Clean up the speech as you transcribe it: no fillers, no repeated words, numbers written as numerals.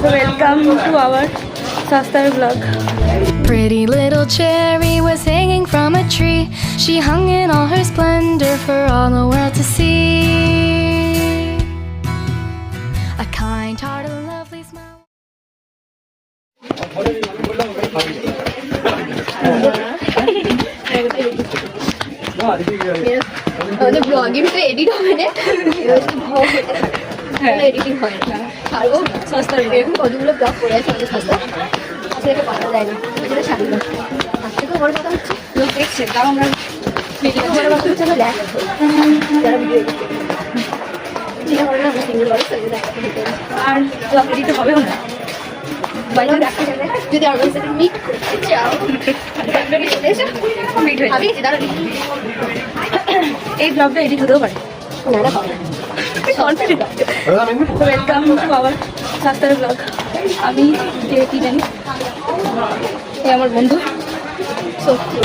Welcome to our Sastar vlog. Pretty little cherry was hanging from a tree. She hung in all her splendor for all the world to see. A kind-hearted, lovely smile. Blogging তো edit হবে না, editing হয় না। আর ও সস্তার এরকম কতগুলো blog করে আছে আমাদের সস্তা, সেটা পাওয়া যায় না, সেটা শাড়ি না। তার থেকেও বড় কথা হচ্ছে লোক দেখছে, তাও আমরা ভিডিও বড় কথা হচ্ছে আমরা দেখ যারা ভিডিও এডিট করে যেটা করে না আমরা সিঙ্গেল বড় সেটা দেখতে আর ব্লগ এডিট হবেও না। বাইরে রাখতে যাবে যদি আমার সাথে মিট করতে চাও চলে এসো, মিট হয়ে আমি দাঁড়া এই ব্লগটা এডিট হতেও পারে। না না হবে না, কনফিডেন্ট ওয়েলকাম টু আওয়ার সাস্তার ব্লগ। আমি যে কি জানি, এ আমার বন্ধু সত্যি।